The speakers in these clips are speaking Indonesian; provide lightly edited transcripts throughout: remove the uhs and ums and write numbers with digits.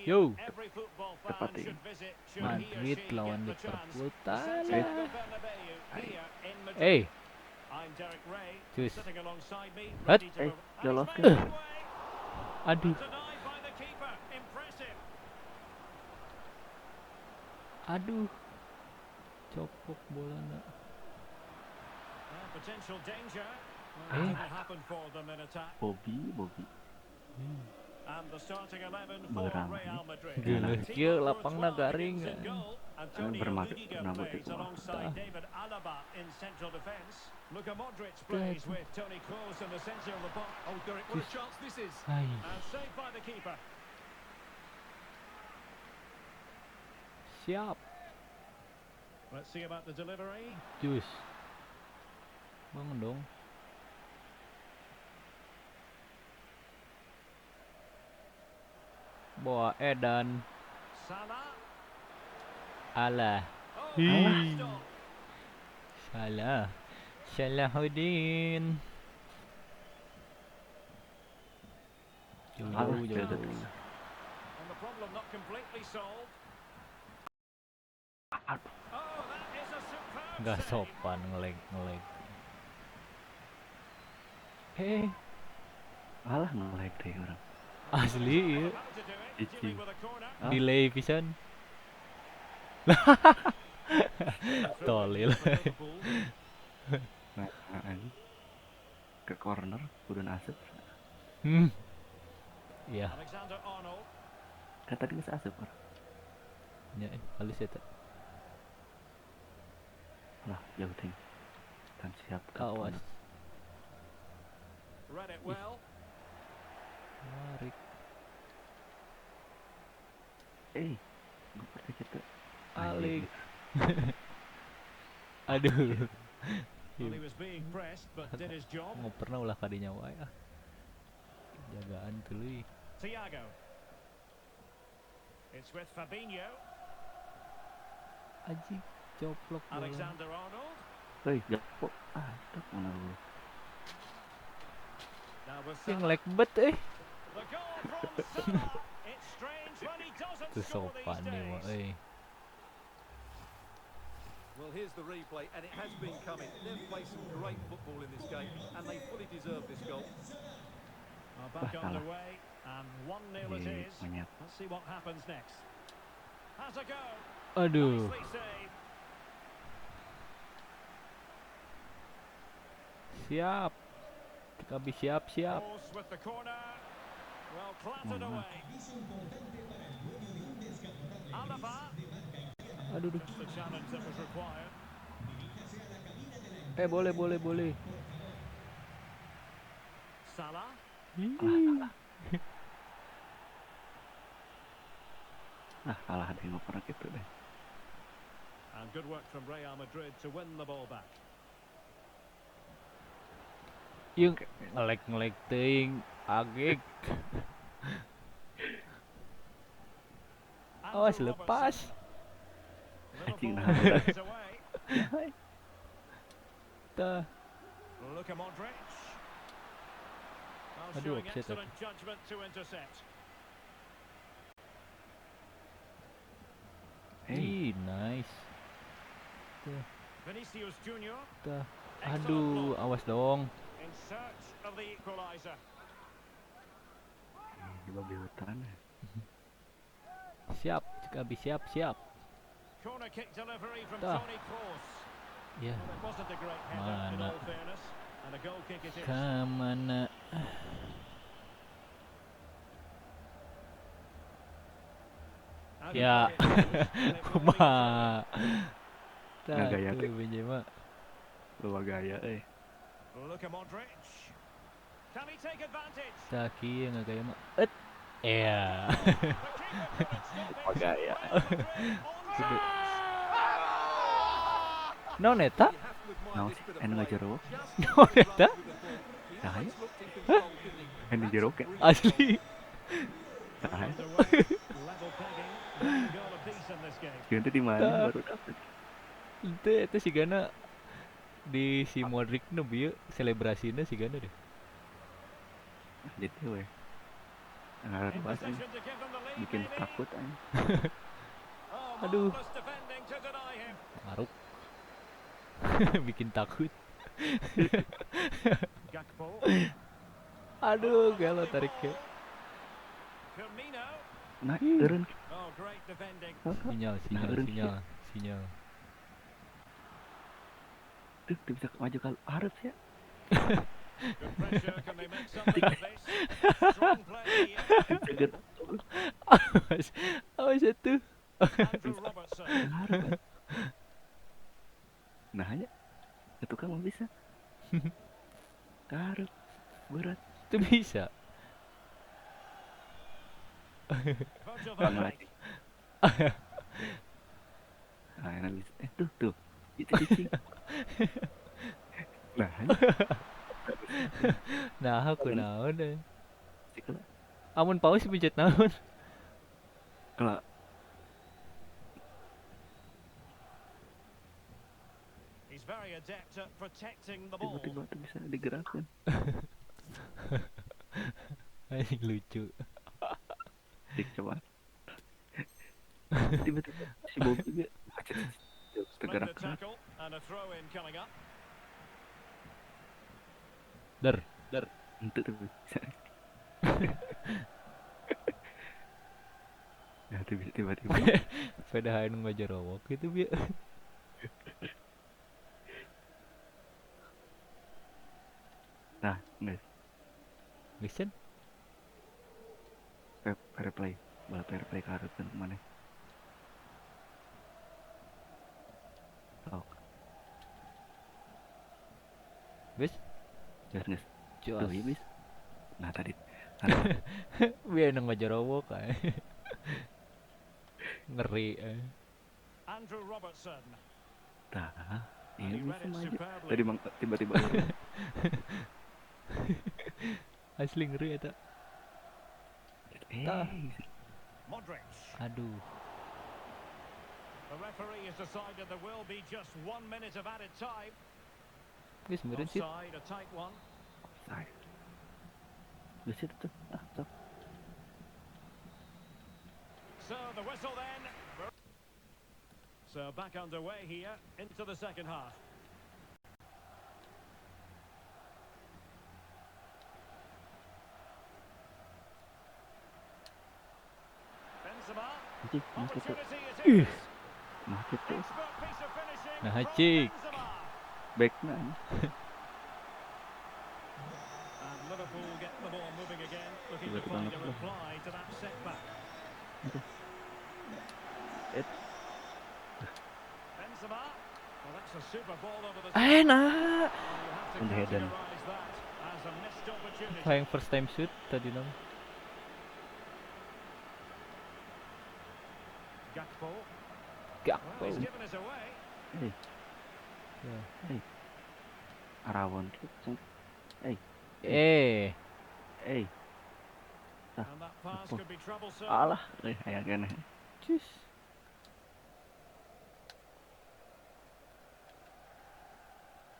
Yo, Tepat ya. Madrid lawan Liverpool tala. Eh, cus. Hat. Lolos ke? Aduh. Aduh. Copok bola nak. Bobby. Berang. Gila, kieu lapangna garing. Kami bermaksud rambut itu. Modric plays with Toni Kroos in the center of the box. Oh, Derek, what a chance this is. Hai. And saved by the keeper. Siap. Let's see about the delivery. Cus. Bangun dong. Boa Edan. Salah. Alah. Oh, Salah. Salahuddin. Salah, Jauh. jauh. and the problem not completely solved. Oh, that is a superb Gak save. sopan ngeleg. Hei, Alah nge-lag deh orang. asli ya. About to do it. Ichi. Dealing with a corner. Hah? Delay pisan. Tolil. Liverpool. Nah, ini ke corner kudu asep. Iya, Alexander Arnold. Kan tadi nggak asep orang. nya halus eta. Lah jauh ting. Kan siap. Awas. Read it well. Mari. Gue percaya kita. Alik. Aduh. Well, he was being pressed, but did his job. Mau pernah ulah kadinya wae ah. Jagaan tuluy. Thiago. It's with Fabinho. Aji coplok bola. Alexander Arnold. Jauh. Itu mana lu? Now with Yang Salah. lag bet The goal from Salah. It's strange when he doesn't Tuh score sopan these nih mah days. Well, here's the replay, and it has been coming. They've played some great football in this game, and they fully deserve this goal. Back Salah. underway, and 1-0 it is. Monyet. Let's see what happens next. Has a go. Aduh. Nicely saved. Siap. Kabi siap. Force with the corner. Well planted away. Alaba. Aduh. Just the challenge that was required. Boleh. Salah. Kalah deh nggak pernah gitu deh. And good work from Real Madrid to win the ball back. Yung ngelag teuing agek. Awas Andrew lepas. Anjing, Liverpool nah. plays away. Tah. Look at Modric. Well, Aduh, showing offside excellent judgment to intercept. Nice. Vinicius Junior Tah. Aduh, awas dong. in search of the equalizer. Di babi hutan. Siap, Kabi siap. Corner kick delivery from Dah. Toni Kroos. Ya, Well, it wasn't a great header in Mana. all fairness, and a goal kick it is. kemana? Out of Ya, play it goes, and it will be kumaha. Tah, Nggak gaya, tuh Teh. biji mah. Luar gaya Look at Modric. Can he take advantage? Tah kieu ngagaya mah. Ya. The keeper couldn't stop it. Luar gaya. Real Madrid on Gede. top. Non eta? You have to admire Nah, this bit of enak play. jeruk. Just Non eta? with the ball. He Nah, always ya. looked in control, didn't he? Ini jeruk ya. Asli. Nah, Underway, level pegging, one goal apiece in this game. Ganti di mana Tah. baru dapet. Itu si Gana di si Modric nu bieu selebrasina si Gana deh. Jadi weh. Ngarep In banget position to give them the lead, bikin maybe. takut aja. Oh, Aduh. marvellous defending to deny him. Maruk. Bikin takut. Gakpo. Aduh, Oh, gelo lovely tariknya. ball. Firmino. Nah, Ih. turun. Oh, great defending. Sinyal, sinyal, Nah, sinyal, sinyal. Tuh, dia bisa maju ke harap ya. Good pressure. Can they make something of this? Strong play here. Cegat Awas, awas itu. Andrew Robertson. harap ya. Nah aja, ke tukang mah bisa. Harap berat. Itu bisa. Virgil van Bang Dijk. lagi. Nah, enak bisa. Tuh. Itu cicing. Nah aja. Nah, aku naon deh. Kalau Amun paus pencet naon. kalau He's very adept at protecting the ball. tiba-tiba tuh bisa digerakkan. Anjing lucu. Dik coba. Tiba-tiba si Bob juga tergerak Splendid tackle and a throw in coming up. Der. untuk tuh bisa. Ya tuh bisa tiba-tiba. Pedahan ngajarowok itu biar. Nah, guys, Listen. fair play, bal fair play karep kan kemana? Oh, Bis. guys, tuh Jos. ya bis. Nah tadi, Biar nang ngajarowok ay. Ngeri ay. Andrew Robertson. nah, And ini he read bisa it maju. superbly. Tadi mang tiba-tiba. Asli ngeri eta. Eh, Modric. Aduh. The referee has decided there will be just 1 minute of added time. Guys, meren sih. Offside, a tight one. say. Di situ tuh. Ah, stop. So the whistle then. So back underway here into the second half. Benzema. Cik, macet tuh. Opportunity it Ih. is. Macet tuh. Expert piece of finishing Nah, from cik. Benzema. Backnya. And Liverpool get the ball moving again, looking to Tiba-tiba find a ngeplong. reply to that setback. Eh, Benzema. Well, that's a super ball over the Nah. And you have to On the head then. categorise that as a missed opportunity. Yang first time shoot tadi nang. Gakpo. Gakpo. Well, he's given us away. Ya. Arawon tuh. Eh. And that pass Apa? could be troublesome. Alah, ayah gana. Cus.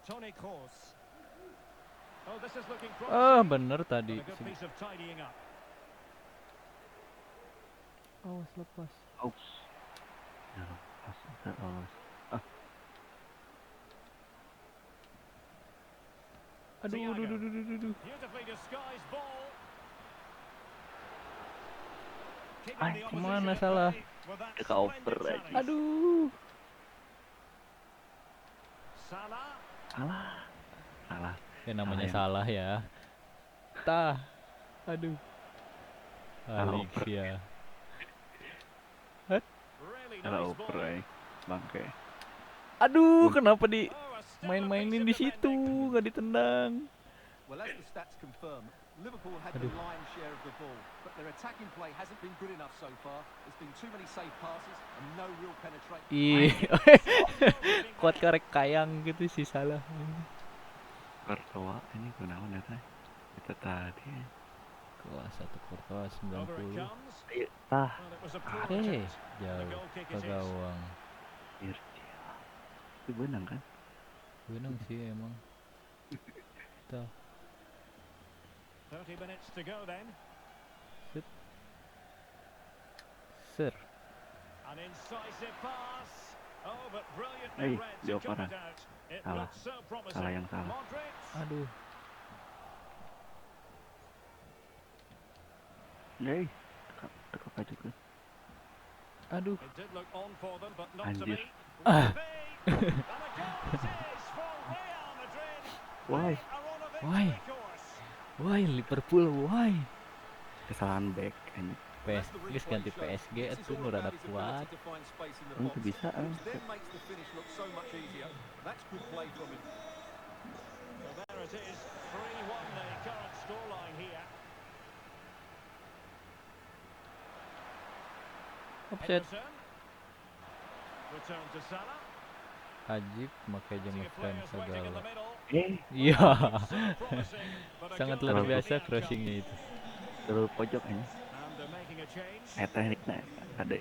Toni Kroos. Oh, this is looking Ah, promising. bener But tadi. a good piece of tidying up. Awas lepas. Aus. Ya, astaga. Aduh, Thiago. aduh. Beautifully disguised ball. Keeping Ay, the kemana opposition at salah? bay with that Dia ke-over splendid lagi. challenge. Aduh. Salah. Salah. Ya namanya Salah salah ya. Tah. Aduh. Salah Alex over. ya. Really Salah nice over ball. bangke. Aduh, kenapa di Oh, a stellar main-mainin piece di of situ, defending. nggak ditendang. Well, as the stats confirm, Liverpool had the lion's share of the ball, but their attacking play hasn't been good enough so far. There's been too many safe passes and no real penetration. Ih, kuat karek kayang gitu sih salah. Pertua ini kenaon ya teh? Itu tadi. Kelas 1 Courtois Over it 90. comes. Ayo, tah. Well, it was a poor Eh, attempt. The jauh goal kick ke it is. gawang. Ircia. Itu benang kan? Benang sih emang. Tuh. 30 minutes to go then. Sit. Ser. An incisive pass. Oh, but brilliantly read to cut dioper. it out. It Salah. looks so promising. Salah yang salah. Modric. Aduh. Teka maju ke. Aduh. It did look on for them, but not to Anjir. me. Ah. And a goal it is for Real Madrid. Why? They are on a Why? victory course. Why Liverpool? Why? Kesalahan back anjing. PSG ganti PSG itu nu rada kuat. Itu bisa Then makes the finish look so much easier. That's good play from him. So there it is, 3-1 the current scoreline here. Offset. Henderson. Return to Salah. Ajib pakai jam See a fan players waiting in segala. the middle. Iya. So promising, but a Sangat goal luar on biasa the outcome. crossingnya itu. terlalu pojok anjing. And they're making a change. Tekniknya ada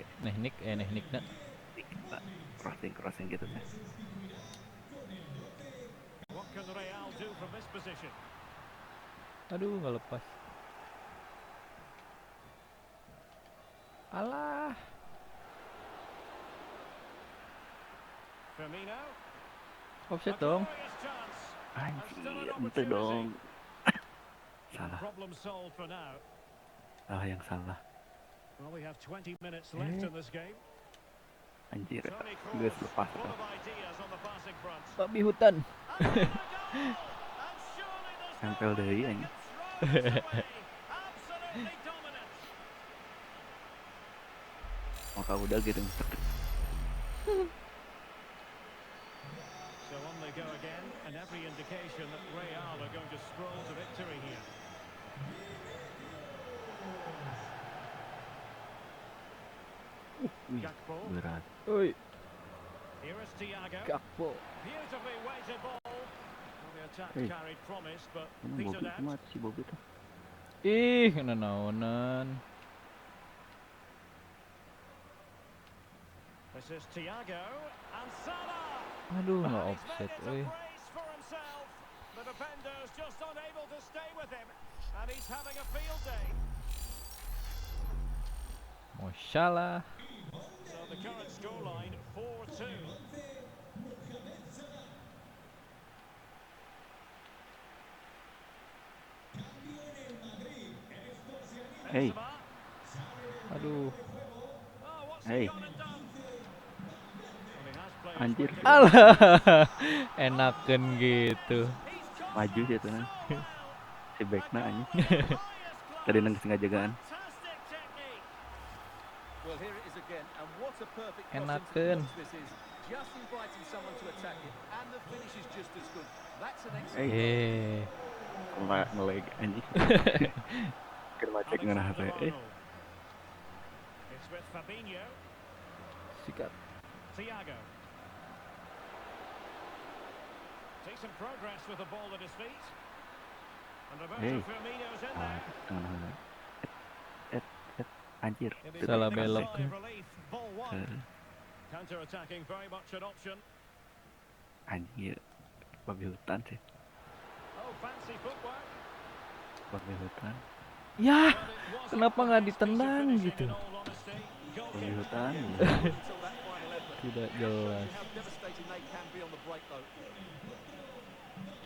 Tekniknya. crossing gitu kan. What can Real do from this position? Aduh, nggak lepas. Alah. Firmino. Offset A dong. glorious chance. Anjir, itu dong. Salah, Problem solved for now. yang salah. Well, we have 20 minutes left in this game. Anjir, Toni gue Kroos, lepas full tuh. of ideas on the passing front. Babi hutan. And a goal! And surely there's no Nempel way dari they anjing. can throw this away. Absolutely dominant. Maka udah gitu. So on they go again, and every indication that Real are going to stroll to victory here. Gakpo. Berat. Oi, Here is Thiago. Gakpo. Beautifully weighted ball. Well, the attack Hey. carried promise, but Ini petered Bobby out. mati si Bobby tuh. Ih, naonan. This is Thiago and Salah. Aduh, nggak And he's offset, made it a oi. brace for himself. The defender's just unable to stay with him, and he's having a field day. Masyalah. So the current scoreline 4-2. Hey. Benzema. Aduh. Oh, what's Hey. he gone and done? Well, he has players Anjir. waiting. Alah. Enakan gitu. He's caught Maju one sih itu nah. so well. Si backnya A anjing. goal of the highest Tadi class. nang sengaja jagaan. Fantastic technique. Well, here it is again, and what a perfect cross into the Enakan. box this is. Just inviting someone to attack it, and the finish is just as good. That's an Hey. excellent. Ngelag anjing. Kena cek ngarah teh. It's with Fabinho. Sikat. Thiago. Decent progress with the ball at his feet. And Roberto Hey. Firmino's in there. Tengah. Anjir. In the Salah beginning, a belok. sigh of relief. Ball one. Eh, Counter-attacking very much an option. Anjir. Babi hutan sih. Oh, fancy footwork. Babi hutan. Ya, Well, it wasn't kenapa the nggak best piece of ditendang finishing, gitu? in all honesty. Goal Babi kick. hutan. Until that final effort. Tidak Shows jelas. you how devastating they can be on the break, though.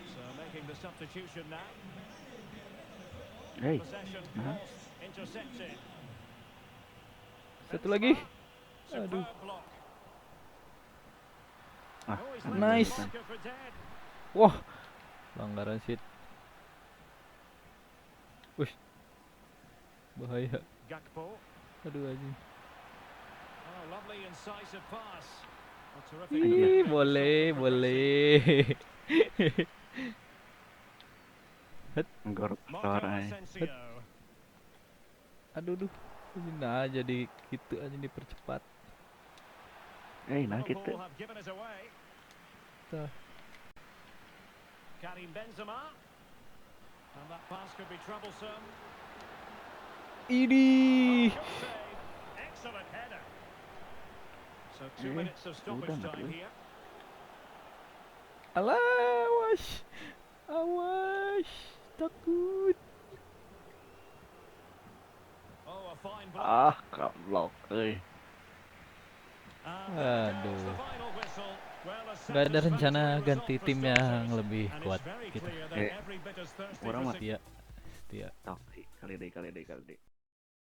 So making the substitution now. Hey. Possession Nah. lost, intercepted. Satu lagi. Superb Aduh. block. Ah, Oh, he's kan left Nice. the marker for dead. Wah, pelanggaran shit. Wih, bahaya. Gakpo. Aduh anjing. Oh, lovely incisive pass. A terrific Ih, defending boleh, stop for boleh. Enggor Marco suara. Asensio. Aduh, ini nah jadi gitu aja dipercepat. Nah Liverpool gitu. have given it away. Tuh. Karim Benzema. And that pass could be troublesome. Ini. Good save. Excellent header. So 2 Eh, minutes of stoppage udah, time Madrid. here. Alah, awas. Awas. Takut. Oh, a fine block. Ah, goblok euy. And there goes the Aduh. final whistle. Well, a Nggak ada satisfactory rencana result ganti for tim yang starters. lebih And kuat it's very gitu. clear that Eh, every bit as thirsty orang for mah Setia, setia. toxic kali deh.